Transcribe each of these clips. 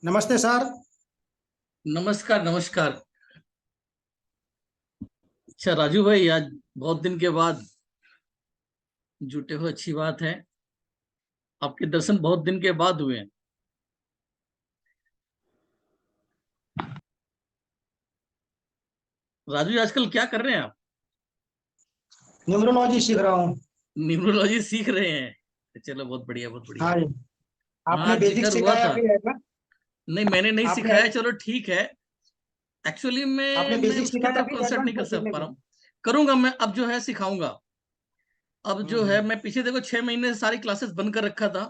नमस्ते सर। नमस्कार नमस्कार। अच्छा राजू भाई, आज बहुत दिन के बाद जुटे हो, अच्छी बात है। आपके दर्शन बहुत दिन के बाद हुए हैं। राजू जी, आजकल क्या कर रहे हैं आप? न्यूमरोलॉजी सीख रहा हूँ। न्यूमरोलॉजी सीख रहे हैं? चलो, बहुत बढ़िया बहुत बढ़िया। हाँ जी। हाँ, आपने बेसिक जिक्र हुआ सिखाया था। अभी है क्या? नहीं, मैंने नहीं आपने सिखाया, चलो ठीक है। एक्चुअली मैं आपने मैं बेसिक उसके सिखाया तरफ अभी कंसर्ट नहीं एडवांस कर सीखने पा के? रहा हूँ। करूंगा मैं, अब जो है सिखाऊंगा। अब जो है, हम्म। मैं पीछे देखो 6 महीने से सारी क्लासेस बंद कर रखा था।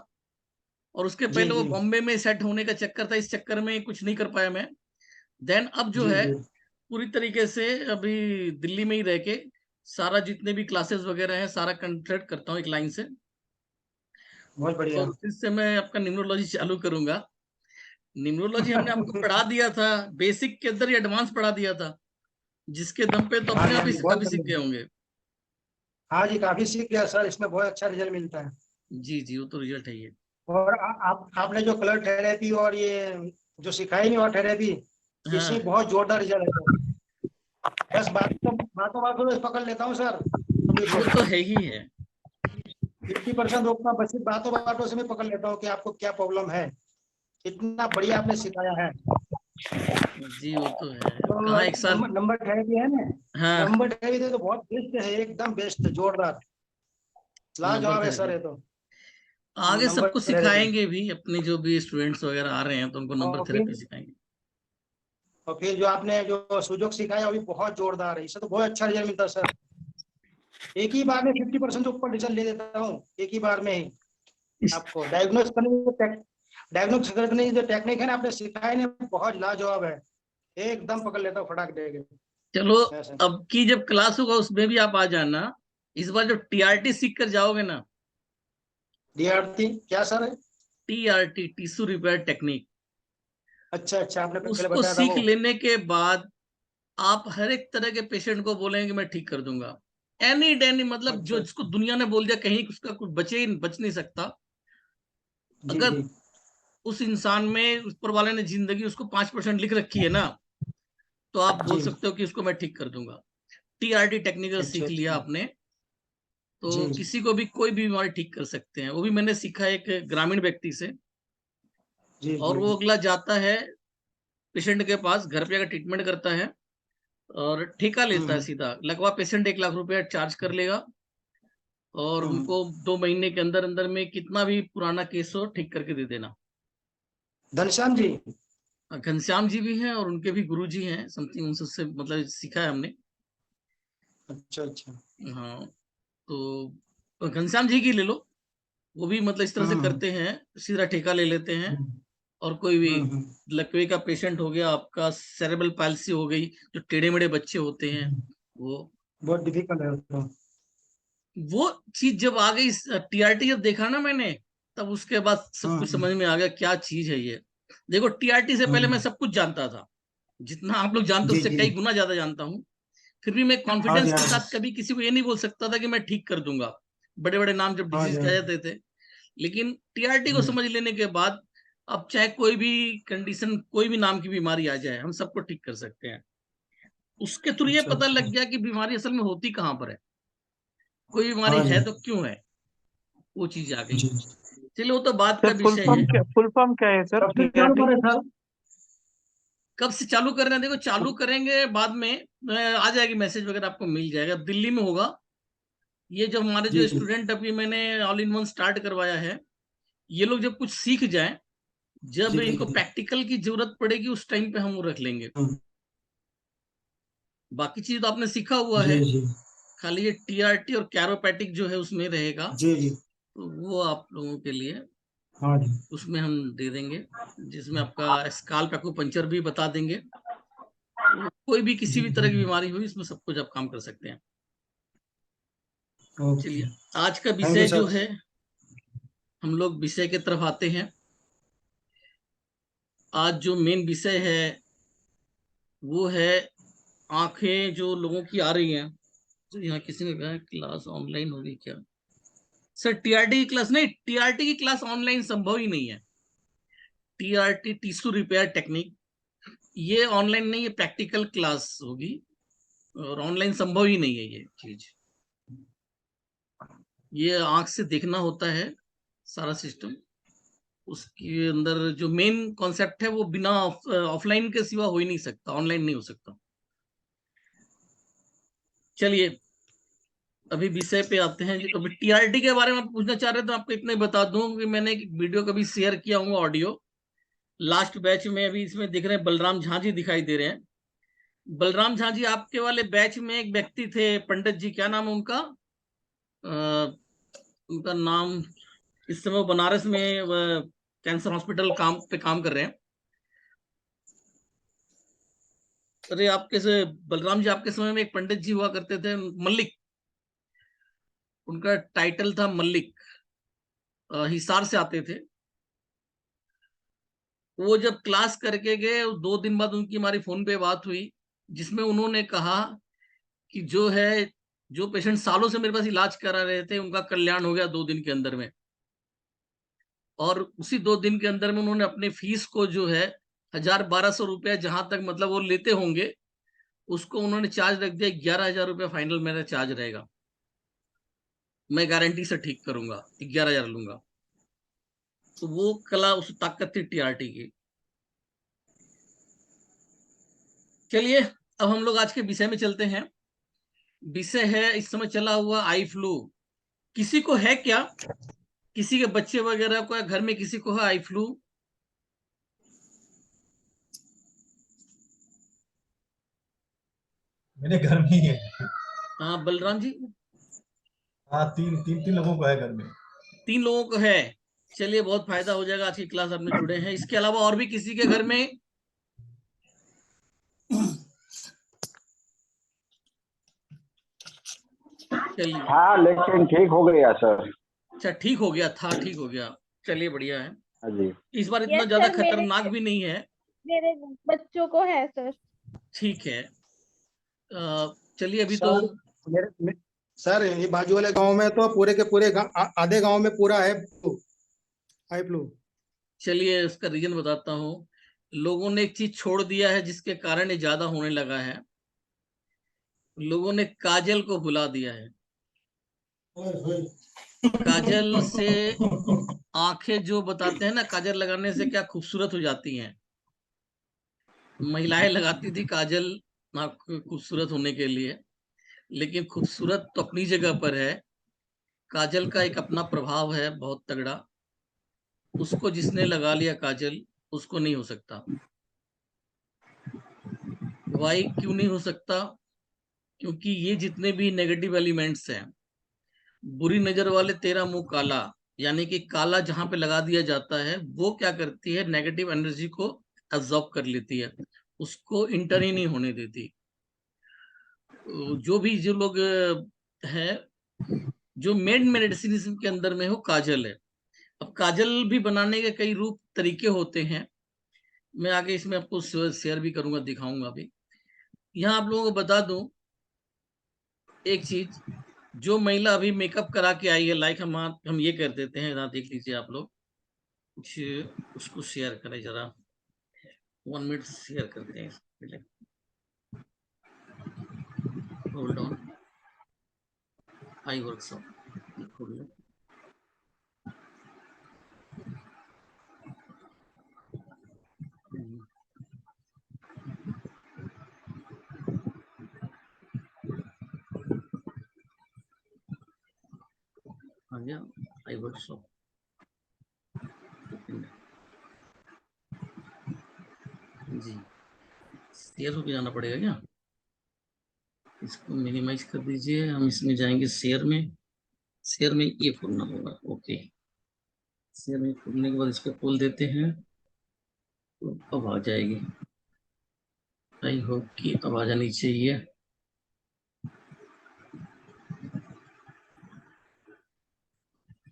और उसके जी पहले वो जी बॉम्बे में सेट होने का चक्कर था, इस चक्कर में कुछ नहीं कर पाया मैं। देन अब जो जी है, जी। पूरी तरीके से अभी दिल्ली में ही रह के सारा जितने भी क्लासेस वगैरह है सारा कंडक्ट करता हूँ एक लाइन से। बहुत बढ़िया। और फिर से मैं आपका न्यूमरोलॉजी चालू करूंगा। न्यूमरोलॉजी हमने आपको पढ़ा दिया था, बेसिक के अंदर ही एडवांस पढ़ा दिया था, जिसके दम पे तो हाँ अपने जी आप हाँ ही जी, बहुत अभी सीख गए बढ़िया। होंगे। हाँ जी, काफी सीख गया सर, इसमें बहुत अच्छा रिजल्ट मिलता है। जी जी, वो तो रिजल्ट है ये। और आपने जो कलर थेरेपी और ये जो सिखाई नहीं और थेरेपी, इसमें हाँ, बहुत जोरदार रिजल्ट है। बस बातों बातों में पकड़ लेता हूँ सर अभी वो तो। तो है ही है। 50% रोकना, बस सिर्फ बातों बातों से मैं पकड़ लेता हूँ कि आपको क्या प्रॉब्लम है। इतना बढ़िया आपने सिखाया है। जी, वो तो है। तो कहाँ एक साल। नंबर नंबर थेरेपी है ना, हाँ, नंबर थेरेपी तो बहुत बेस्ट है, एकदम बेस्ट, जोरदार, नंबर लाजवाब है सर थेरेपी ये तो। आगे नंबर सबको थेरेपी। सिखाएंगे भी, अपने जो भी स्टूडेंट्स वगैरह आ रहे हैं तो उनको नंबर और थेरेपी फिर सिखाएंगे। और फिर जो आपने जो सुजोग सिखाया वो भी बहुत जोरदार है, इससे तो बहुत अच्छा रिजल्ट मिलता है सर। एक ही बार में 50% से ऊपर रिजल्ट ले देता हूँ, एक ही बार में ही। आपको डायग्नोस करने की जो टेक्निक है ना, आपने सिखाया ना, बहुत लाजवाब है। एकदम पकड़ लेता हूँ फटाक देके। चलो, ऐसे। अब की जब क्लास होगा उसमें भी आप आ जाना। इस बार जब टीआरटी सीख कर जाओगे ना, डीआरटी क्या सर है? टीआरटी टिश्यू रिपेयर टेक्निक, अच्छा अच्छा, आपने पहले उसको बताया था सीख वो। लेने के बाद आप हर एक तरह के पेशेंट को बोलेंगे कि मैं ठीक कर दूंगा। एनी डेनी, मतलब जो अच्छा। जिसको दुनिया ने बोल दिया कहीं उसका कुछ बच नहीं सकता। जी अगर जी। उस इंसान में ऊपर वाले ने जिंदगी उसको 5% लिख रखी है ना, तो आप बोल जी। सकते हो कि उसको मैं ठीक कर दूंगा। टीआरटी टेक्निकल अच्छा सीख लिया अच्छा। आपने, तो जी किसी को भी कोई भी बीमारी ठीक कर सकते हैं। वो भी मैंने सीखा एक ग्रामीण व्यक्ति से। जी और जी। वो अगला जाता है पेशेंट के पास, घर पे जाकर ट्रीटमेंट करता है और ठेका लेता है, हम्म सीधा लगवा पेशेंट 1 लाख रुपया चार्ज कर लेगा। और हम्म। उनको 2 महीने के अंदर अंदर में कितना भी पुराना केस हो ठीक करके दे देना। घनश्याम जी। घनश्याम जी भी हैं और उनके भी गुरु जी हैं, समथिंग उनसे मतलब सीखा है हमने। अच्छा अच्छा। हाँ, तो घनश्याम जी की ले लो। वो भी मतलब इस तरह से हम्म करते हैं, सीधा ठेका ले लेते हैं। हम्म और कोई भी हम्म। लकवे का पेशेंट हो गया, आपका सेरेब्रल पैल्सी हो गई, जो टेढ़े मेढ़े बच्चे होते हैं, हम्म। वो बहुत डिफिकल्ट है तो। वो चीज जब आ गई, टीआरटी जब देखा ना मैंने, तब उसके बाद सब कुछ हम्म समझ में आ गया क्या चीज है ये। देखो, टीआरटी से पहले मैं हम्म। सब कुछ जानता था, जितना आप लोग जानते हो जी उससे जी। कई गुना ज्यादा जानता हूँ। फिर भी मैं हाँ जी कॉन्फिडेंस हाँ के जी। साथ कभी किसी को ये नहीं बोल सकता था कि मैं ठीक कर दूंगा। बड़े बड़े नाम जब हाँ डिजीज जी हाँ कह जी। जाते थे। लेकिन टीआरटी को हम्म। समझ लेने के बाद अब चाहे कोई भी कंडीशन, कोई भी नाम की बीमारी आ जाए, हम सबको ठीक कर सकते हैं। उसके थ्रू ये अच्छा पता अच्छा। लग गया कि बीमारी असल में होती कहाँ पर है, कोई बीमारी हाँ है जी। तो क्यों है, वो चीज आ गई। जी। चलो, वो तो बात का सर फुल विषय है। फॉर्म क्या है सर कब से चालू टीआरटी? करें सर? कब से चालू कर रहे हैं? देखो, चालू करेंगे बाद में, आ जाएगी मैसेज वगैरह, आपको मिल जाएगा। अब दिल्ली में होगा। ये जो हमारे जी जो स्टूडेंट अभी मैंने ऑल इन वन स्टार्ट करवाया है, ये लोग जब कुछ सीख जाएं, जब जी इनको जी। प्रैक्टिकल की जरूरत पड़ेगी उस टाइम पे हम वो रख लेंगे। हम्म। बाकी चीज तो आपने सीखा हुआ जी है। जी। खाली ये टीआरटी और कैरोपैटिक जो है उसमें रहेगा। जी जी। तो वो आप लोगों के लिए हाँ जी। उसमें हम दे देंगे, जिसमें आपका स्काल्प एक्यूपंक्चर भी बता देंगे। तो कोई भी किसी जी भी तरह जी। की बीमारी हुई, इसमें सब कुछ आप काम कर सकते हैं। ओके। चलिए, आज का थैंक यू विषय जो सर। है, हम लोग विषय की तरफ आते हैं। आज जो मेन विषय है वो है आंखें जो लोगों की आ रही हैं। तो यहाँ किसी ने कहा क्लास ऑनलाइन होगी क्या? सर, टीआरटी की क्लास नहीं, टीआरटी की क्लास ऑनलाइन संभव ही नहीं है। TRT tissue repair technique. ये ऑनलाइन नहीं, ये प्रैक्टिकल क्लास होगी और ऑनलाइन संभव ही नहीं है ये चीज। ये आंख से देखना होता है सारा सिस्टम। उसके अंदर जो मेन कॉन्सेप्ट है वो बिना ऑफलाइन के सिवा हो ही नहीं सकता, ऑनलाइन नहीं हो सकता। चलिए अभी विषय पे आते हैं। अभी TRT के बारे में आप पूछना चाह रहे थे, तो आपको इतना ही बता दूं कि मैंने एक वीडियो कभी शेयर किया हूँ, ऑडियो लास्ट बैच में। अभी इसमें दिख रहे हैं बलराम झा जी दिखाई दे रहे हैं। बलराम झा जी आपके वाले बैच में एक व्यक्ति थे, पंडित जी, क्या नाम है उनका? उनका नाम, इस समय वो बनारस में कैंसर हॉस्पिटल काम कर रहे हैं। अरे आपके से बलराम जी, आपके समय में एक पंडित जी हुआ करते थे, मल्लिक, उनका टाइटल था मल्लिक, हिसार से आते थे। वो जब क्लास करके गए 2 दिन बाद उनकी हमारी फोन पे बात हुई, जिसमें उन्होंने कहा कि जो पेशेंट सालों से मेरे पास इलाज करा रहे थे उनका कल्याण हो गया 2 दिन के अंदर में। और उसी 2 दिन के अंदर में उन्होंने अपने फीस को जो है 1,000-1,200 रुपया, जहां तक मतलब वो लेते होंगे, उसको उन्होंने चार्ज रख दिया 11,000 रुपया फाइनल मेरा चार्ज रहेगा, मैं गारंटी से ठीक करूंगा, 11,000 लूंगा। तो वो कला, उस ताकत थी TRT की। चलिए अब हम लोग आज के विषय में चलते हैं। विषय है इस समय चला हुआ आई फ्लू। किसी को है क्या? किसी के बच्चे वगैरह को या घर में किसी को है आई फ्लू? मेरे घर में ही है। हाँ बलराम जी, हाँ, तीन लोगों को है घर में। 3 लोगों को है। चलिए बहुत फायदा हो जाएगा, आज की क्लास आपने जुड़े हैं। इसके अलावा और भी किसी के घर में? चलिए, हाँ लेकिन ठीक हो गया सर। अच्छा ठीक हो गया था, ठीक हो गया, चलिए बढ़िया है। हाँ जी। इस बार इतना यस ज्यादा सर, मेरे खतरनाक भी नहीं है, मेरे बच्चों को है सर। ठीक है। चलिए अभी तो सर सर ये बाजू वाले गांव में तो पूरे के पूरे आधे गांव में पूरा है हाई फ्लू। चलिए इसका रीजन बताता हूँ। लोगों ने एक चीज छोड़ दिया है जिसके कारण ये ज्यादा होने लगा है। लोगों ने काजल को भुला दिया है। काजल से आंखें जो बताते हैं ना, काजल लगाने से क्या खूबसूरत हो जाती हैं। महिलाएं लगाती थी काजल आंख खूबसूरत होने के लिए, लेकिन खूबसूरत तो अपनी जगह पर है। काजल का एक अपना प्रभाव है बहुत तगड़ा। उसको जिसने लगा लिया काजल, उसको नहीं हो सकता। वाई क्यों नहीं हो सकता? क्योंकि ये जितने भी नेगेटिव एलिमेंट्स हैं, बुरी नजर वाले तेरा मुंह काला, यानी कि काला जहां पे लगा दिया जाता है, वो क्या करती है, नेगेटिव एनर्जी को एब्जॉर्ब कर लेती है, उसको इंटर ही नहीं होने देती। जो लोग हैं, जो मेन मेडिसिन के अंदर में हो काजल है। अब काजल भी बनाने के कई रूप तरीके होते हैं, मैं आगे इसमें आपको शेयर भी करूंगा, दिखाऊंगा भी। यहाँ आप लोगों को बता दूं एक चीज, जो महिला अभी मेकअप करा के आई है, लाइक हम ये कर देते हैं, जरा देख लीजिए आप लोग, कुछ उसको शेयर करें जरा, 1 मिनट शेयर करते हैं पहले, होल्ड ऑन, आई वर्कशॉप खोल लो। आ गया आई वर्कशॉप। जी शेयर होके जाना पड़ेगा क्या? इसको मिनिमाइज कर दीजिए, हम इसमें जाएंगे शेयर में। शेयर में ये खोलना होगा, ओके। शेयर में खोलने के बाद इसको खोल देते हैं, तो अब आ जाएगी। आई होप कि अब आ जानी चाहिए।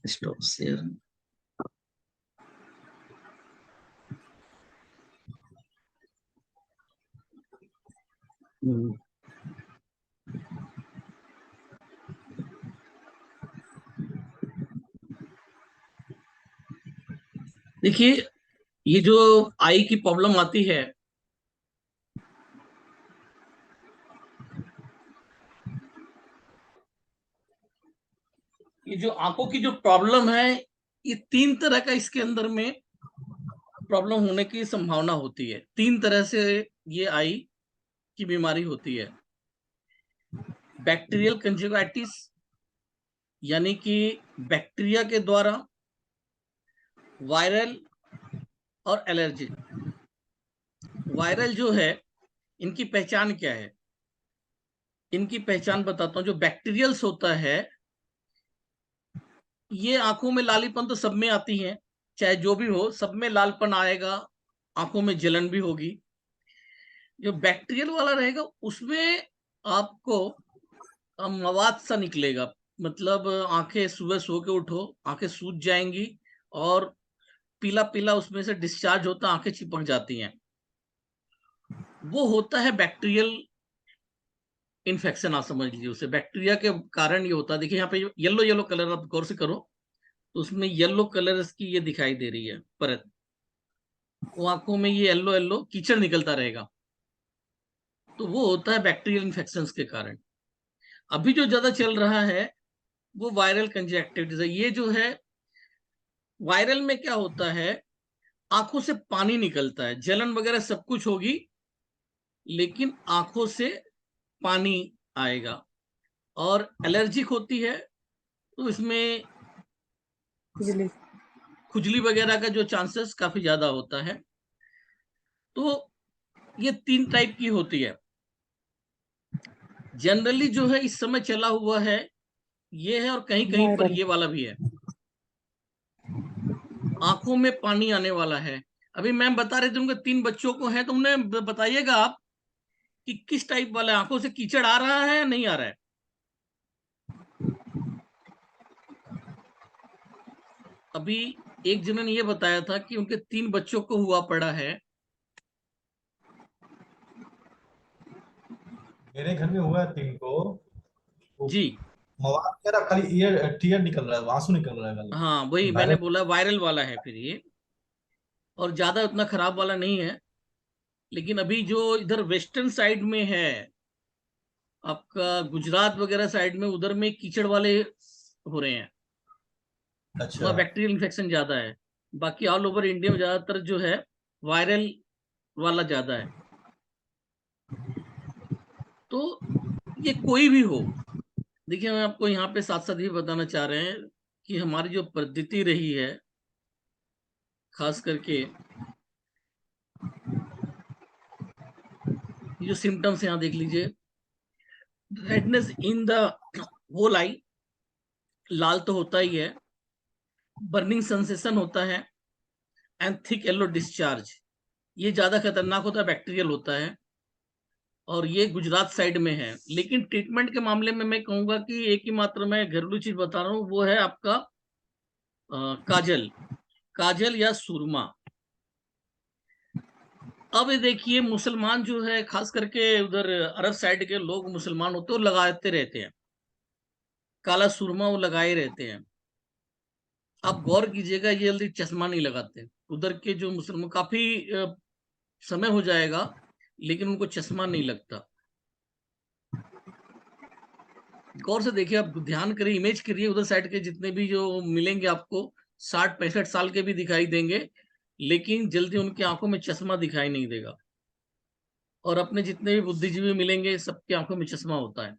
Stop share. देखिए ये जो आई की प्रॉब्लम आती है, ये जो आंखों की जो प्रॉब्लम है, ये 3 तरह का इसके अंदर में प्रॉब्लम होने की संभावना होती है। 3 तरह से ये आई की बीमारी होती है। बैक्टीरियल कंजुंक्टिविटिस, यानी कि बैक्टीरिया के द्वारा, वायरल और एलर्जी। वायरल जो है, इनकी पहचान क्या है? इनकी पहचान बताता हूं। जो बैक्टीरियल्स होता है, ये आंखों में लालीपन तो सब में आती है, चाहे जो भी हो, सब में लालपन आएगा, आंखों में जलन भी होगी। जो बैक्टीरियल वाला रहेगा, उसमें आपको मवाद सा निकलेगा, मतलब आंखें सुबह सो के उठो, आंखें सूज जाएंगी और पीला पीला उसमें से डिस्चार्ज होता, आंखें चिपक जाती हैं। वो होता है बैक्टीरियल इन्फेक्शन, आप समझ लीजिए उसे। बैक्टीरिया के कारण ये होता है। देखिए यहाँ पे येलो येलो कलर, आप गौर से करो तो उसमें येलो कलर की ये दिखाई दे रही है परत। वो आंखों में ये येलो येलो कीचड़ निकलता रहेगा, तो वो होता है बैक्टीरियल इन्फेक्शन के कारण। अभी जो ज्यादा चल रहा है वो वायरल कंजक्टिविटीज है। ये जो है, वायरल में क्या होता है, आंखों से पानी निकलता है, जलन वगैरह सब कुछ होगी, लेकिन आंखों से पानी आएगा। और एलर्जिक होती है तो इसमें खुजली वगैरह का जो चांसेस काफी ज्यादा होता है। तो ये 3 टाइप की होती है। जनरली जो है इस समय चला हुआ है ये है, और कहीं कहीं पर ये वाला भी है, आंखों में पानी आने वाला है। अभी मैम बता रहे थे उनके 3 बच्चों को है, तो उन्हें बताइएगा आप कि किस टाइप वाला आंखों से कीचड़ आ रहा है या नहीं आ रहा है। अभी एक जन ने ये बताया था कि उनके 3 बच्चों को हुआ पड़ा है। मेरे घर में हुआ है 3 को। वो जी मवाद मेरा खाली ईयर टीयर निकल रहा है, आंसू निकल रहा है खाली। हाँ, वही मैंने वायरल। बोला, वायरल वाला है फिर ये, और ज्यादा उतना खराब वाला नहीं है। लेकिन अभी जो इधर वेस्टर्न साइड में है, आपका गुजरात वगैरह साइड में, उधर में कीचड़ वाले हो रहे हैं, अच्छा। वहाँ बैक्टीरियल इन्फेक्शन ज्यादा है। बाकी ऑल ओवर इंडिया में ज्यादातर जो है वायरल वाला ज्यादा है। तो ये कोई भी हो, देखिए मैं आपको यहाँ पे साथ साथ ये बताना चाह रहे हैं कि हमारी जो पद्धति रही है, खास करके ये जो सिम्टम्स यहाँ देख लीजिए, रेडनेस इन द होल आई, लाल तो होता ही है, बर्निंग सेंसेशन होता है, एंड थिक येलो डिस्चार्ज। ये ज्यादा खतरनाक होता है, बैक्टीरियल होता है, और ये गुजरात साइड में है। लेकिन ट्रीटमेंट के मामले में मैं कहूंगा कि एक ही मात्र मैं घरेलू चीज बता रहा हूँ, वो है आपका काजल, काजल या सुरमा। अब ये देखिए, मुसलमान जो है, खास करके उधर अरब साइड के लोग मुसलमान होते हैं, वो लगाते रहते हैं काला सुरमा, वो लगाए रहते हैं। आप गौर कीजिएगा, ये जल्दी चश्मा नहीं लगाते। उधर के जो मुसलमान, काफी समय हो जाएगा लेकिन उनको चश्मा नहीं लगता। गौर से देखिए, आप ध्यान करिए, इमेज करिए, उधर साइड के जितने भी जो मिलेंगे आपको, 60-65 साल के भी दिखाई देंगे, लेकिन जल्दी उनकी आंखों में चश्मा दिखाई नहीं देगा। और अपने जितने भी बुद्धिजीवी मिलेंगे, सबकी आंखों में चश्मा होता है।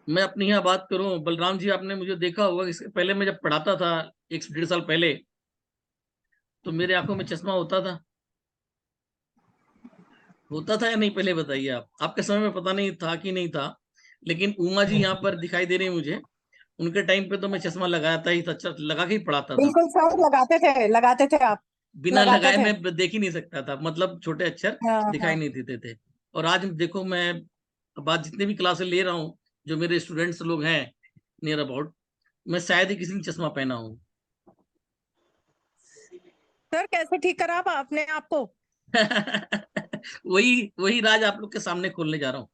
मैं अपनी यहाँ बात करूं, बलराम जी, आपने मुझे देखा होगा, इसके पहले मैं जब पढ़ाता था 1 से 1.5 साल पहले, तो मेरे आंखों में चश्मा होता था या नहीं, पहले बताइए आप। आपके समय में पता नहीं था कि नहीं था, लेकिन उमा जी यहाँ पर दिखाई दे रही है मुझे, उनके टाइम पे तो मैं चश्मा लगाता ही था, लगा के ही पढ़ाता था। बिल्कुल सर, लगाते थे आप। बिना लगाते लगाए थे। मैं देख ही नहीं सकता था, मतलब छोटे अक्षर हाँ दिखाई हाँ। नहीं देते थे। और आज देखो, मैं बात जितने भी क्लासेस ले रहा हूँ, जो मेरे स्टूडेंट्स लोग हैं नियर अबाउट, मैं शायद ही किसी ने चश्मा पहना हूँ। सर कैसे ठीक करा आपने आपको? वही वही राज आप लोग के सामने खोलने जा रहा हूँ।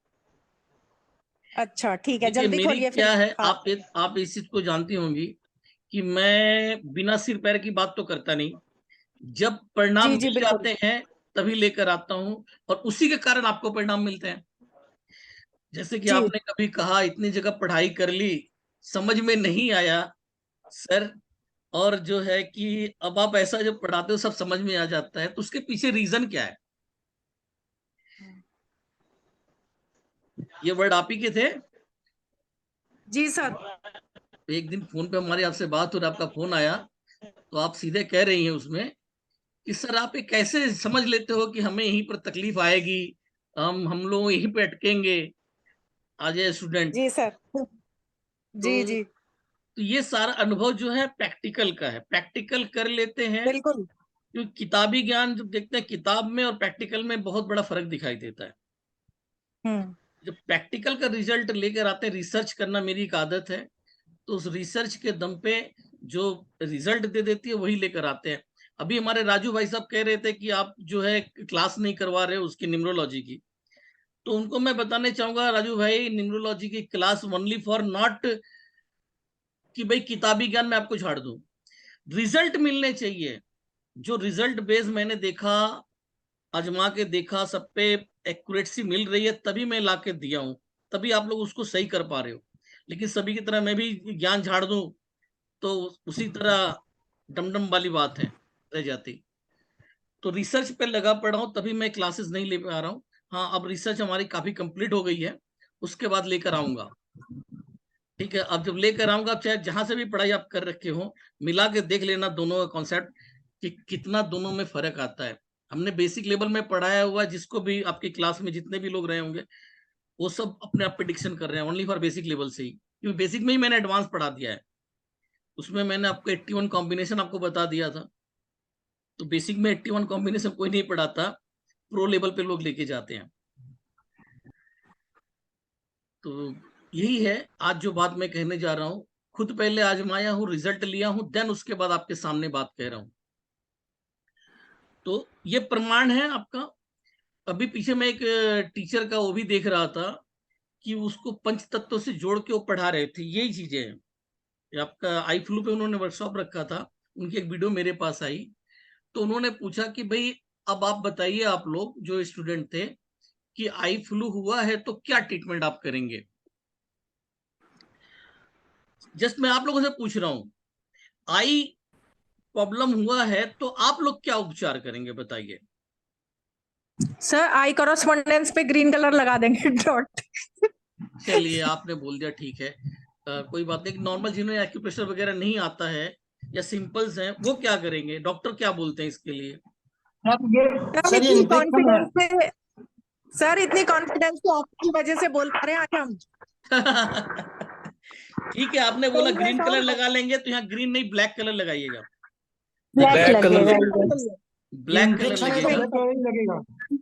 अच्छा ठीक है, देखिए जल्दी मेरी खोलिए फिर। क्या है, हाँ। आप इस चीज को जानती होंगी कि मैं बिना सिर पैर की बात तो करता नहीं, जब परिणाम जी जी मिल बिल्कुल। जाते हैं तभी लेकर आता हूँ, और उसी के कारण आपको परिणाम मिलते हैं। जैसे कि जी आपने कभी कहा इतनी जगह पढ़ाई कर ली, समझ में नहीं आया सर, और जो है कि अब आप ऐसा जब पढ़ाते हो सब समझ में आ जाता है, तो उसके पीछे रीजन क्या है? ये वर्ड आप ही के थे? जी सर। एक दिन फोन पे हमारी आपसे बात और आपका फोन आया, तो आप सीधे कह रही हैं उसमें कि सर आप ये कैसे समझ लेते हो कि हमें यहीं पर तकलीफ आएगी, हम लोग यहीं पे अटकेंगे आज ए स्टूडेंट। Ji sir. जी तो, जी तो ये सारा अनुभव जो है प्रैक्टिकल का है, प्रैक्टिकल कर लेते हैं। बिल्कुल। क्योंकि किताबी ज्ञान जब देखते हैं, किताब में और प्रैक्टिकल में बहुत बड़ा फर्क दिखाई देता है। हम्म। जब प्रैक्टिकल का रिजल्ट लेकर आते हैं, रिसर्च करना मेरी एक आदत है, तो उस रिसर्च के दम पे जो रिजल्ट दे देती है वही लेकर आते हैं। अभी हमारे राजू भाई साहब कह रहे थे कि आप जो है क्लास नहीं करवा रहे हो उसकी न्यूमरोलॉजी की, तो उनको मैं बताने चाहूंगा राजू भाई, न्यूमरोलॉजी की क्लास ओनली फॉर नॉट कि भाई किताबी ज्ञान में आपको झाड़ दूं, रिजल्ट मिलने चाहिए। जो रिजल्ट बेस मैंने देखा, आजमा के देखा, सब पे एक्यूरेसी मिल रही है, तभी मैं ला के दिया हूं, तभी आप लोग उसको सही कर पा रहे हो। लेकिन सभी की तरह मैं भी ज्ञान झाड़ दूं तो उसी तरह डमडम वाली बात है, रह जाती। तो रिसर्च पे लगा पड़ा हूं, तभी मैं क्लासेस नहीं ले पा रहा हूँ। हाँ, अब रिसर्च हमारी काफी कंप्लीट हो गई है, उसके बाद लेकर आऊंगा। ठीक है, अब जब लेकर आऊंगा, चाहे जहां से भी पढ़ाई आप कर रखे हो, मिला के देख लेना दोनों का कॉन्सेप्ट कि कितना दोनों में फर्क आता है। हमने बेसिक लेवल में पढ़ाया हुआ, जिसको भी आपकी क्लास में जितने भी लोग रहे होंगे वो सब अपने आप प्रेडिक्शन कर रहे हैं ओनली फॉर बेसिक लेवल से ही, क्योंकि बेसिक में ही मैंने एडवांस पढ़ा दिया है। उसमें मैंने आपको 81 कॉम्बिनेशन आपको बता दिया था, तो बेसिक में 81 कॉम्बिनेशन कोई नहीं पढ़ाता, प्रो लेवल पे लोग लेके जाते हैं। तो यही है आज जो बात मैं कहने जा रहा हूँ, खुद पहले आजमाया हूँ, रिजल्ट लिया हूँ, देन उसके बाद आपके सामने बात कह रहा हूँ। तो ये प्रमाण है आपका। अभी पीछे मैं एक टीचर का वो भी देख रहा था कि उसको पंच तत्वों से जोड़ के वो पढ़ा रहे थे, यही चीजें हैं। ये आपका आई फ्लू पे उन्होंने वर्कशॉप रखा था, उनकी एक वीडियो मेरे पास आई, तो उन्होंने पूछा कि भाई अब आप बताइए, आप लोग जो स्टूडेंट थे, कि आई फ्लू हुआ है तो क्या ट्रीटमेंट आप करेंगे। जस्ट मैं आप लोगों से पूछ रहा हूं, आई प्रॉब्लम हुआ है तो आप लोग क्या उपचार करेंगे, बताइए। सर आई कॉरेस्पॉन्डेंस पे ग्रीन कलर लगा देंगे डॉट। चलिए, आपने बोल दिया, ठीक है। कोई बात नहीं। नॉर्मल जिन्हें एक्यूप्रेशर वगैरह नहीं आता है या सिंपल्स हैं, वो क्या करेंगे, डॉक्टर क्या बोलते हैं इसके लिए? सर ये इतनी इन्फेक्शन है। कॉन्फिडेंस से, सर इतनी कॉन्फिडेंस से आपकी वजह से बोल पा रहे हैं आज हम। ठीक है, आपने बोला सही है ग्रीन कलर सर। लगा लेंगे, तो यहाँ ग्रीन नहीं ब्लैक कलर लगाइएगा। ब्लैक ब्लैक कलर लगेगा लगेगा। ये। ये ब्लैक कलर इन्फेक्शन है तो लगेगा। ब्लैक कलर ही लगेगा।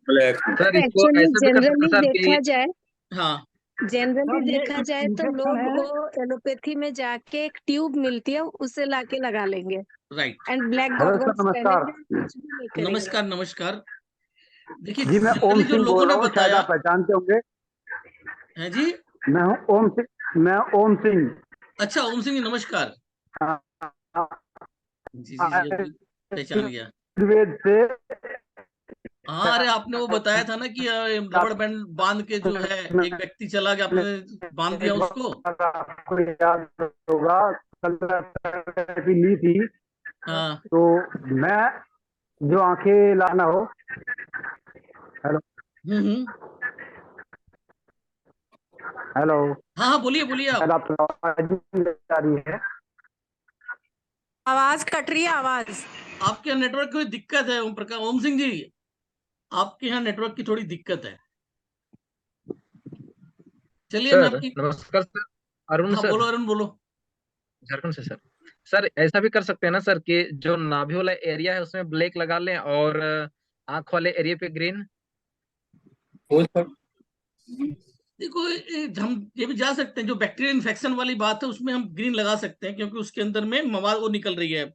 ब्लैक सर, इसको एक्चुअली ऐसा भी कर सकते जनरली हैं सर कि देखा जाए, हाँ, जनरली सर ये देखा जाए तो इन्फेक्शन लोग है। वो एलोपैथी में जाके एक ट्यूब मिलती है उसे लाके लगा लेंगे right. And black hello sir, goggles नमस्कार। पहनेंगे, कुछ भी नहीं करेंगे। नमस्कार नमस्कार। देखिए, जी मैं ओम जनरली जो सिंह लोगों बोल ने रहा हूँ, शायद बताया आप पहचानते होंगे। है जी। मैं हूँ ओम सिंह, मैं ओम सिंह। अच्छा, ओम सिंह जी, नमस्कार। जी जी जी, अभी पहचान गया। आयुर्वेद से हाँ, अरे आपने वो बताया था ना कि रबड़ बैंड बांध के जो है एक व्यक्ति चला गया, आपने बांध दिया उसको। आपको याद होगा, कल थेरेपी ली थी। हाँ। तो मैं जो आंखें लाना हो। हेलो हम्म। हेलो, हाँ हाँ, बोलिए बोलिए शायद आप। आप आवाज नहीं आ रही है। आवाज कट रही है आवाज। आपके यहाँ नेटवर्क की कोई दिक्कत है ओम प्रकाश, ओम सिंह जी, आपके यहाँ नेटवर्क की थोड़ी दिक्कत है। चलिए मैं सर आपकी। नमस्कार सर, अरुण हाँ, सर, बोलो अरुण, बोलो। झारखंड से सर। सर ऐसा भी कर सकते हैं ना सर कि जो नाभि वाला एरिया है उसमें ब्लैक लगा लें और आंख वाले एरिया पे ग्रीन। वो सर देखो, हम ये भी जा सकते हैं, जो बैक्टीरियल इन्फेक्शन वाली बात है उसमें हम ग्रीन लगा सकते हैं, क्योंकि उसके अंदर में मवाद वो निकल रही है,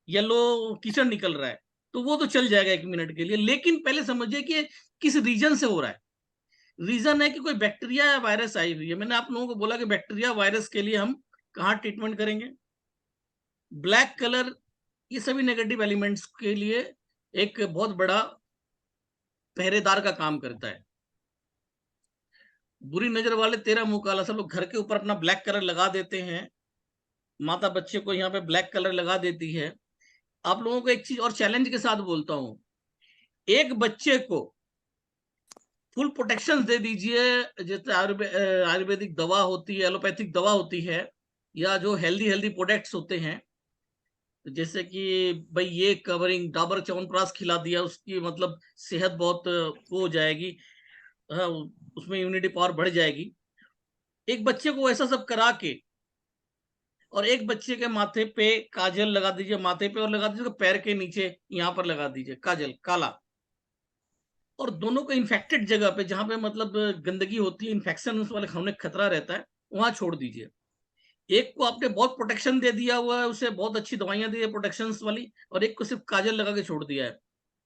येलो कीचड़ निकल रहा है, तो वो तो चल जाएगा 1 मिनट के लिए। लेकिन पहले समझिए कि किस रीजन से हो रहा है। रीजन है कि कोई बैक्टीरिया या वायरस आई हुई है। मैंने आप लोगों को बोला कि बैक्टीरिया वायरस के लिए हम कहाँ ट्रीटमेंट करेंगे, ब्लैक कलर ये सभी नेगेटिव एलिमेंट्स के लिए एक बहुत बड़ा पहरेदार का काम करता है। बुरी नजर वाले, तेरा मुंह काला, सब लोग घर के ऊपर अपना ब्लैक कलर लगा देते हैं। माता बच्चे को यहाँ पे ब्लैक कलर लगा देती है। आप लोगों को एक चीज और चैलेंज के साथ बोलता हूं, एक बच्चे को फुल प्रोटेक्शन दे दीजिए, जैसे आयुर्वेदिक दवा होती है, एलोपैथिक दवा होती है, या जो हेल्दी प्रोडक्ट्स होते हैं, जैसे कि भाई ये कवरिंग डाबर च्यवनप्राश खिला दिया, उसकी मतलब सेहत बहुत वो हो जाएगी, हाँ, उसमें इम्यूनिटी पावर बढ़ जाएगी। एक बच्चे को ऐसा सब करा के और एक बच्चे के माथे पे काजल लगा दीजिए, माथे पे और लगा दीजिए पैर के नीचे, यहाँ पर लगा दीजिए काजल काला, और दोनों को इन्फेक्टेड जगह पे जहां पे मतलब गंदगी होती है, इन्फेक्शन वाले होने का खतरा रहता है, वहां छोड़ दीजिए। एक को आपने बहुत प्रोटेक्शन दे दिया हुआ है, उसे बहुत अच्छी दवाइयां दी है प्रोटेक्शन वाली, और एक को सिर्फ काजल लगा के छोड़ दिया है।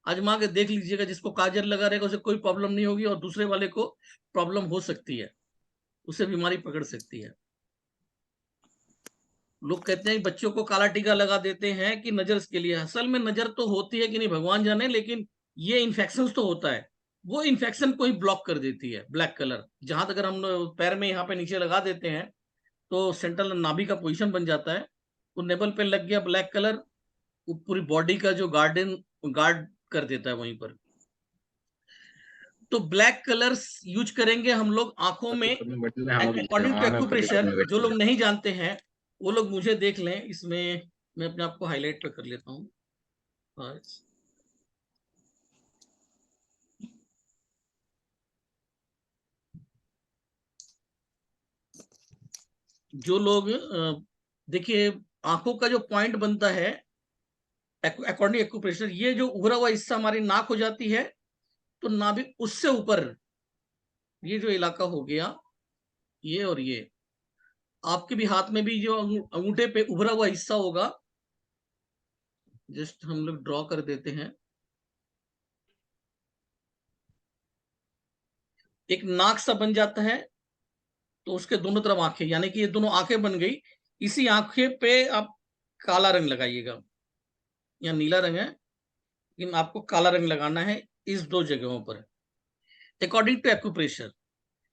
आजमा के देख लीजिएगा, जिसको काजल लगा रहेगा उसे कोई प्रॉब्लम नहीं होगी, और दूसरे वाले को प्रॉब्लम हो सकती है, उसे बीमारी पकड़ सकती है। लोग कहते हैं बच्चों को काला टीका लगा देते हैं कि नजर के लिए, असल में नजर तो होती है कि नहीं भगवान जाने, लेकिन ये इन्फेक्शन तो होता है, वो इन्फेक्शन को ही ब्लॉक कर देती है ब्लैक कलर। जहां तक अगर हम पैर में यहाँ पे नीचे लगा देते हैं तो सेंट्रल नाभि का पोजीशन बन जाता है, तो नेबल पे लग गया ब्लैक कलर, वो पूरी बॉडी का जो गार्ड कर देता है वहीं पर। तो ब्लैक कलर्स यूज करेंगे हम लोग आंखों में अकॉर्डिंग टू एक्यूप्रेशर। जो लोग नहीं जानते हैं वो लोग मुझे देख लें, इसमें मैं अपने आप को हाईलाइट पे कर लेता हूँ। जो लोग देखिए आंखों का जो पॉइंट बनता है अकॉर्डिंग एक्यूप्रेशर, ये जो उभरा हुआ हिस्सा हमारी नाक हो जाती है, तो नाभि उससे ऊपर ये जो इलाका हो गया, ये और ये आपके भी हाथ में भी जो अंगूठे पे उभरा हुआ हिस्सा होगा, जस्ट हम लोग ड्रॉ कर देते हैं। एक नाक सा बन जाता है, तो उसके दोनों तरफ आंखें, यानी कि ये दोनों आंखें बन गई। इसी आंखें पे आप काला रंग लगाइएगा, या नीला रंग है लेकिन आपको काला रंग लगाना है इस दो जगहों पर अकॉर्डिंग टू एक्यूप्रेशर।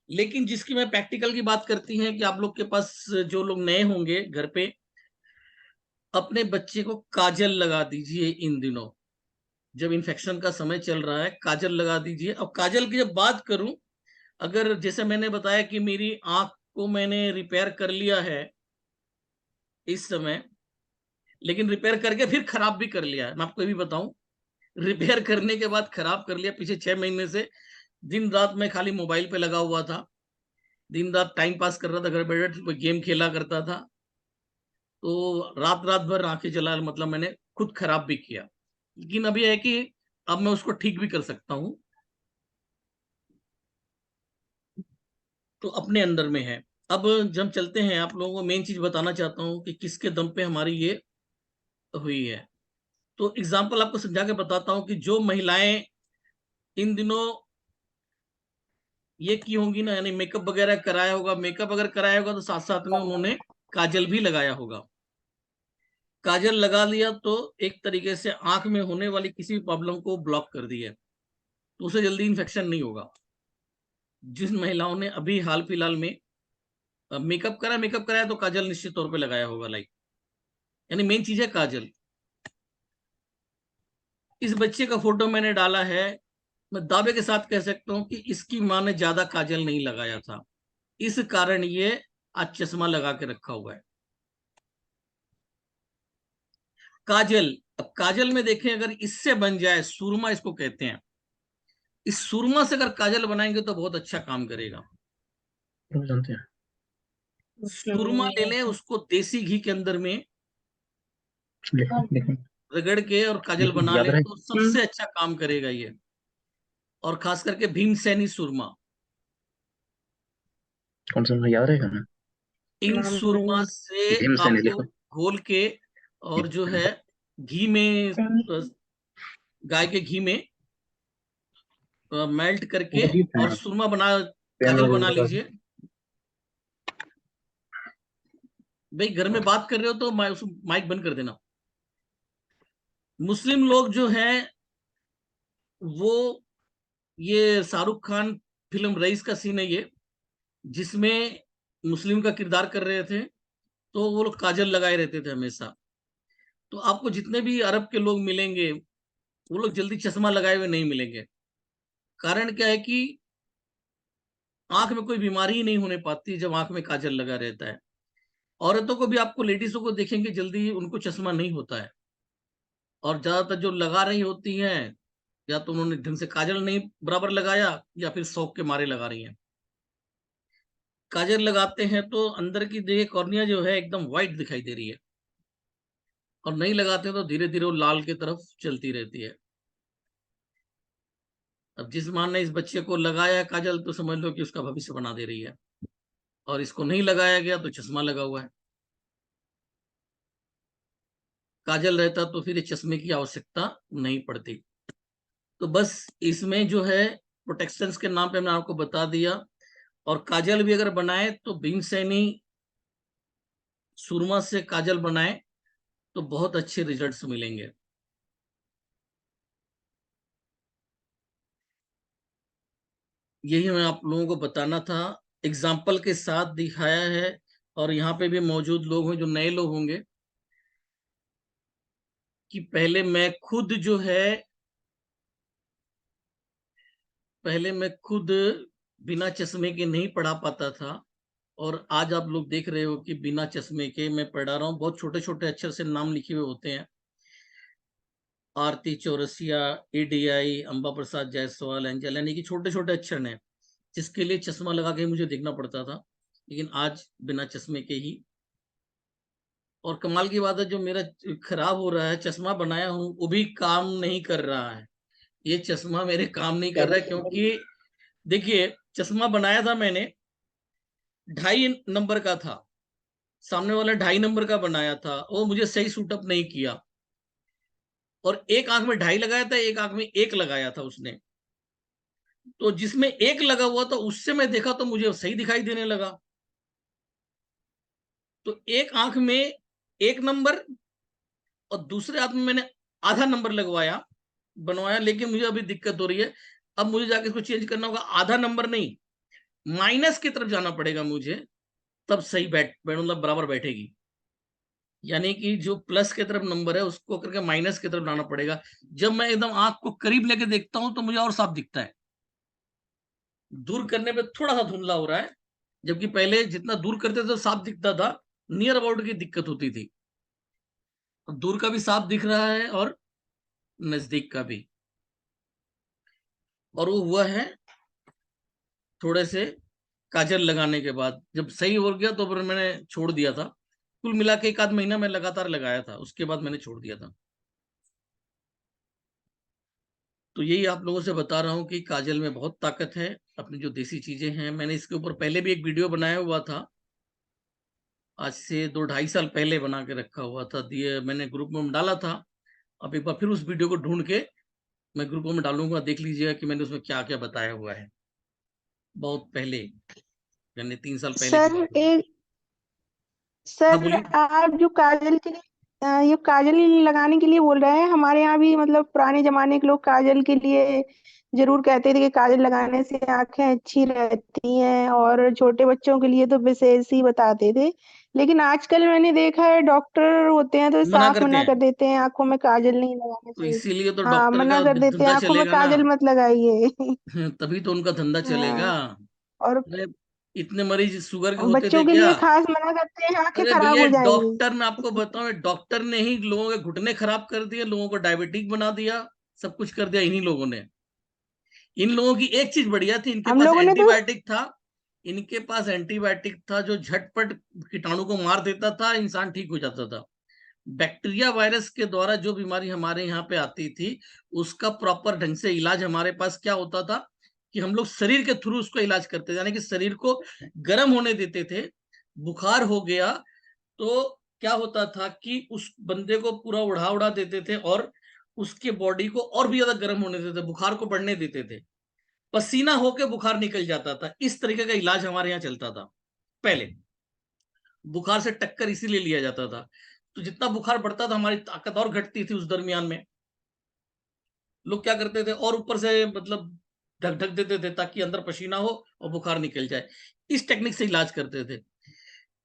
लेकिन जिसकी मैं प्रैक्टिकल की बात करती है कि आप लोग के पास जो लोग नए होंगे घर पे, अपने बच्चे को काजल लगा दीजिए इन दिनों, जब इन्फेक्शन का समय चल रहा है काजल लगा दीजिए। अब काजल की जब बात करूं, अगर जैसे मैंने बताया कि मेरी आंख को मैंने रिपेयर कर लिया है इस समय, लेकिन रिपेयर करके फिर खराब भी कर लिया है। मैं आपको ये भी बताऊं, रिपेयर करने के बाद खराब कर लिया। पीछे 6 महीने से दिन रात मैं खाली मोबाइल पे लगा हुआ था, दिन रात टाइम पास कर रहा था, घर बैठे गेम खेला करता था, तो रात भर आंखें जला, मतलब मैंने खुद खराब भी किया। लेकिन अभी है कि अब मैं उसको ठीक भी कर सकता हूं, तो अपने अंदर में है। अब जब चलते हैं, आप लोगों को मेन चीज बताना चाहता हूं कि किसके दम पे हमारी ये हुई है। तो एग्जाम्पल आपको समझा के बताता हूं कि जो महिलाएं इन दिनों ये की होंगी ना, यानी मेकअप वगैरह कराया होगा, मेकअप अगर कराया होगा तो साथ साथ में उन्होंने काजल भी लगाया होगा। काजल लगा लिया तो एक तरीके से आंख में होने वाली किसी भी प्रॉब्लम को ब्लॉक कर दिया, तो उसे जल्दी इन्फेक्शन नहीं होगा। जिन महिलाओं ने अभी हाल फिलहाल में मेकअप कराया तो काजल निश्चित तौर पे लगाया होगा, लाइक, यानी मेन चीज है काजल। इस बच्चे का फोटो मैंने डाला है, मैं दावे के साथ कह सकता हूं कि इसकी मां ने ज्यादा काजल नहीं लगाया था, इस कारण ये आज चश्मा लगा के रखा हुआ है। काजल, अब काजल में देखें, अगर इससे बन जाए, सुरमा इसको कहते हैं, इस सुरमा से अगर काजल बनाएंगे तो बहुत अच्छा काम करेगा। जानते हैं सुरमा ले लें, उसको देसी घी के अंदर में रगड़ के और काजल बना याद ले रहे तो सबसे अच्छा काम करेगा ये। और खास करके भीमसेनी सुरमा, कौन सा याद रहेगा ना? इन सुरमा से भीमसेनी आप लिखो। घोल के और जो है घी में, गाय के घी में मेल्ट करके और सुरमा बना, काजल बना लीजिए। भाई घर में बात कर रहे हो तो माइक बंद कर देना। मुस्लिम लोग जो हैं वो, ये शाहरुख खान फिल्म रईस का सीन है ये, जिसमें मुस्लिम का किरदार कर रहे थे, तो वो लोग काजल लगाए रहते थे हमेशा। तो आपको जितने भी अरब के लोग मिलेंगे वो लोग जल्दी चश्मा लगाए हुए नहीं मिलेंगे। कारण क्या है कि आंख में कोई बीमारी ही नहीं होने पाती जब आंख में काजल लगा रहता है। औरतों को भी आपको, लेडीजों को देखेंगे जल्दी उनको चश्मा नहीं होता है। और ज्यादातर जो लगा रही होती हैं, या तो उन्होंने ढंग से काजल नहीं बराबर लगाया, या फिर शौक के मारे लगा रही हैं। काजल लगाते हैं तो अंदर की देखिए कॉर्निया जो है एकदम व्हाइट दिखाई दे रही है, और नहीं लगाते हैं तो धीरे धीरे वो लाल की तरफ चलती रहती है। अब जिस माँ ने इस बच्चे को लगाया है काजल, तो समझ लो कि उसका भविष्य बना दे रही है, और इसको नहीं लगाया गया तो चश्मा लगा हुआ है। काजल रहता तो फिर ये चश्मे की आवश्यकता नहीं पड़ती। तो बस इसमें जो है प्रोटेक्शन के नाम पे मैंने आपको बता दिया। और काजल भी अगर बनाए तो भीमसेनी सुरमा से काजल बनाए तो बहुत अच्छे रिजल्ट्स मिलेंगे। यही मैं आप लोगों को बताना था, एग्जाम्पल के साथ दिखाया है। और यहाँ पे भी मौजूद लोग हैं जो नए लोग होंगे, कि पहले मैं खुद जो है, पहले मैं खुद बिना चश्मे के नहीं पढ़ा पाता था, और आज आप लोग देख रहे हो कि बिना चश्मे के मैं पढ़ा रहा हूँ। बहुत छोटे छोटे अक्षर से नाम लिखे हुए होते हैं, आरती चौरसिया, एडीआई, अंबा प्रसाद जायसवाल, एंजल, यानी कि छोटे छोटे अक्षर हैं जिसके लिए चश्मा लगा के मुझे देखना पड़ता था, लेकिन आज बिना चश्मे के ही। और कमाल की बात है, जो मेरा खराब हो रहा है, चश्मा बनाया हूँ वो भी काम नहीं कर रहा है। ये चश्मा मेरे काम नहीं कर रहा है, क्योंकि देखिए चश्मा बनाया था मैंने, 2.5 नंबर का था, सामने वाला 2.5 नंबर का बनाया था, वो मुझे सही सूटअप नहीं किया। और एक आंख में 2.5 लगाया था, एक आंख में 1 लगाया था उसने। तो जिसमें 1 लगा हुआ था उससे मैं देखा तो मुझे सही दिखाई देने लगा। तो एक आंख में 1 नंबर और दूसरे आंख में मैंने आधा नंबर लगवाया, बनवाया, लेकिन मुझे अभी दिक्कत हो रही है। अब मुझे जाके इसको चेंज करना होगा, आधा नंबर नहीं, माइनस की तरफ जाना पड़ेगा मुझे, तब सही मतलब बराबर बैठेगी। यानी कि जो प्लस की तरफ नंबर है उसको करके माइनस की तरफ लाना पड़ेगा। जब मैं एकदम आंख को करीब लेके देखता हूं तो मुझे और साफ दिखता है, दूर करने पे थोड़ा सा धुंधला हो रहा है, जबकि पहले जितना दूर करते थे तो साफ दिखता था, नियर अबाउट की दिक्कत होती थी। दूर का भी साफ दिख रहा है और नजदीक का भी। और वो हुआ है थोड़े से काजल लगाने के बाद, जब सही हो गया तो फिर मैंने छोड़ दिया था। कुल मिला के 1 आध महीना मैं लगातार लगाया था, उसके बाद मैंने छोड़ दिया था। तो यही आप लोगों से बता रहा हूँ कि काजल में बहुत ताकत है, अपनी जो देसी चीजें हैं। मैंने इसके ऊपर पहले भी एक वीडियो बनाया हुआ था, आज से 2-2.5 साल पहले बना के रखा हुआ था, दिए मैंने ग्रुप में डाला था। अब एक बार फिर उस वीडियो को ढूंढ के मैं ग्रुप में डालूंगा, देख लीजिएगा कि मैंने उसमें क्या क्या बताया हुआ है। बहुत पहले, यानी 3 साल पहले की सर बात है। एक हाँ सर बोलिए। आप जो काजल के लिए ये काजल लगाने के लिए बोल रहे हैं, हमारे यहाँ भी मतलब पुराने जमाने के लोग काजल के लिए जरूर कहते थे कि काजल लगाने से आंखें अच्छी रहती हैं, और छोटे बच्चों के लिए तो विशेष ही बताते थे। लेकिन आजकल मैंने देखा है डॉक्टर होते हैं तो मना साफ करते मना हैं, कर देते हैं आंखों में काजल नहीं लगाने तो से। इसीलिए तो हाँ, डॉक्टर मना का कर देते हैं, धंधा आंखों में चलेगा ना। काजल मत लगाइए। तभी तो उनका धंधा चलेगा। हाँ, और अरे इतने मरीज शुगर के होते बच्चों थे के क्या? लिए खास मना करते हैं, आंखें अरे खराब भैया हो जाएंगी। डॉक्टर, मैं आपको बताऊं, डॉक्टर ने ही लोगों के घुटने खराब कर दिए, लोगों को डायबिटिक बना दिया, सब कुछ कर दिया इन्हीं लोगों ने। इन लोगों की एक चीज बढ़िया थी, इनके हम पास लोगों ने तो एंटीबायोटिक था। इनके पास एंटीबायोटिक था जो झटपट कीटाणु को मार देता था, इंसान ठीक हो जाता था। बैक्टीरिया वायरस के द्वारा जो बीमारी हमारे यहाँ पे आती थी, उसका प्रॉपर ढंग से इलाज हमारे पास क्या होता था कि हम लोग शरीर के थ्रू उसको इलाज करते थे, यानी कि शरीर को गर्म होने देते थे। बुखार हो गया तो क्या होता था कि उस बंदे को पूरा उड़ा उड़ा देते थे, और उसके बॉडी को और भी ज्यादा गर्म होने देते थे, बुखार को बढ़ने देते थे, पसीना होके बुखार निकल जाता था। इस तरीके का इलाज हमारे यहाँ चलता था पहले। बुखार से टक्कर इसीलिए लिया जाता था। तो जितना बुखार बढ़ता था हमारी ताकत और घटती थी उस दरमियान में। लोग क्या करते थे और ऊपर से मतलब ढक ढक देते थे ताकि अंदर पसीना हो और बुखार निकल जाए। इस टेक्निक से इलाज करते थे।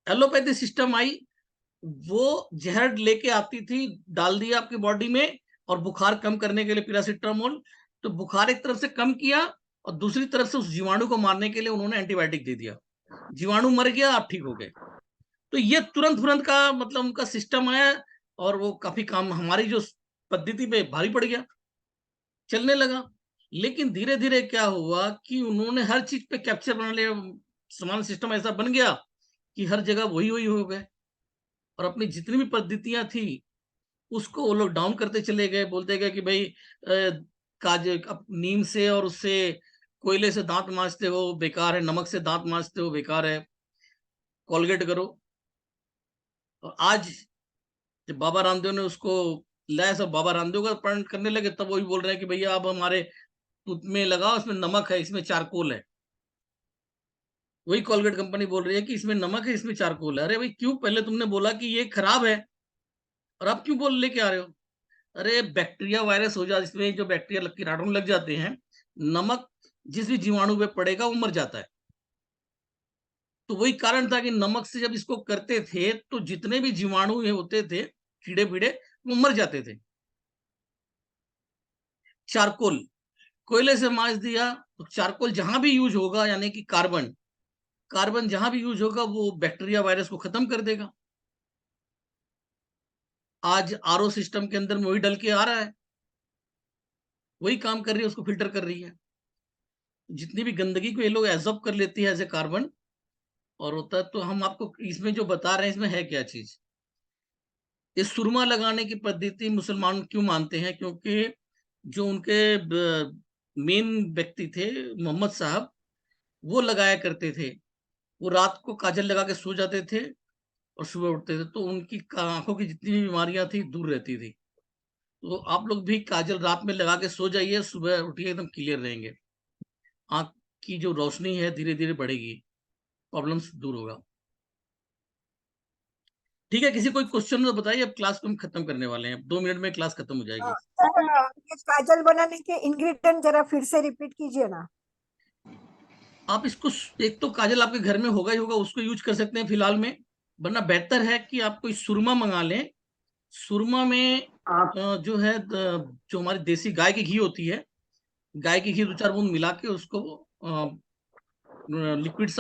एलोपैथी सिस्टम आई, वो जहर लेके आती थी, डाल दिया आपकी बॉडी में, और बुखार कम करने के लिए पैरासिटामोल, तो बुखार एक तरफ से कम किया और दूसरी तरफ से उस जीवाणु को मारने के लिए उन्होंने एंटीबायोटिक दे दिया। जीवाणु मर गया, आप ठीक हो गए। तो ये तुरंत का मतलब उनका सिस्टम आया और वो काफी काम हमारी जो पद्धति पे भारी पड़ गया, चलने लगा। लेकिन धीरे धीरे क्या हुआ कि उन्होंने हर चीज पे कैप्चर बना लिया, समान सिस्टम ऐसा बन गया कि हर जगह वही वही हो गए, और अपनी जितनी भी पद्धतियां थी उसको वो लोग डाउन करते चले गए। बोलते गए कि भाई नीम से और उससे कोयले से दांत मांजते हो बेकार है, नमक से दांत मांजते हो बेकार है, कोलगेट करो। और आज जब बाबा रामदेव ने उसको लाया, सब बाबा रामदेव का पालन करने लगे, तब वही बोल रहे हैं कि भैया आप हमारे टूथ में लगाओ, इसमें नमक है, इसमें चारकोल है। वही कोलगेट कंपनी बोल रही है कि इसमें नमक है, इसमें चारकोल है। अरे भाई क्यों, पहले तुमने बोला कि ये खराब है और अब क्यों बोल लेके आ रहे हो? अरे बैक्टीरिया वायरस हो जाए, इसमें जो बैक्टीरिया कीटाणु लग जाते हैं, नमक जिस भी जीवाणु पे पड़ेगा वो मर जाता है। तो वही कारण था कि नमक से जब इसको करते थे तो जितने भी जीवाणु ये होते थे, कीड़े पीड़े, वो मर जाते थे। चारकोल, कोयले से मांज दिया तो चारकोल जहां भी यूज होगा, यानी कि कार्बन जहां भी यूज होगा वो बैक्टीरिया वायरस को खत्म कर देगा। आज आरओ सिस्टम के अंदर में वही डल के आ रहा है, वही काम कर रही है, उसको फिल्टर कर रही है। जितनी भी गंदगी को ये लोग एब्जॉर्ब कर लेती है एज ए कार्बन और होता है। तो हम आपको इसमें जो बता रहे हैं इसमें है क्या चीज। ये सुरमा लगाने की पद्धति मुसलमान क्यों मानते हैं? क्योंकि जो उनके मेन व्यक्ति थे मोहम्मद साहब, वो लगाया करते थे। वो रात को काजल लगा के सो जाते थे और सुबह उठते थे, तो उनकी आंखों की जितनी भी बीमारियां थी दूर रहती थी। तो आप लोग भी काजल रात में लगा के सो जाइए, सुबह उठिए एकदम क्लियर रहेंगे। आंख की जो रोशनी है धीरे धीरे बढ़ेगी, प्रॉब्लम्स दूर होगा। ठीक है, किसी कोई क्वेश्चन तो बताइए। अब क्लास को हम खत्म करने वाले हैं, 2 मिनट में क्लास खत्म हो जाएगी। सर, ये काजल बनाने के इंग्रेडिएंट जरा फिर से रिपीट कीजिए ना। आप इसको, एक तो काजल आपके घर में होगा ही होगा, उसको यूज कर सकते हैं फिलहाल में, वरना बेहतर है कि आप कोई सुरमा मंगा लें। सुरमा में आप जो है जो हमारी देसी गाय की घी होती है, गाय की घी 2-4 बूंद मिला के उसको लिक्विड सा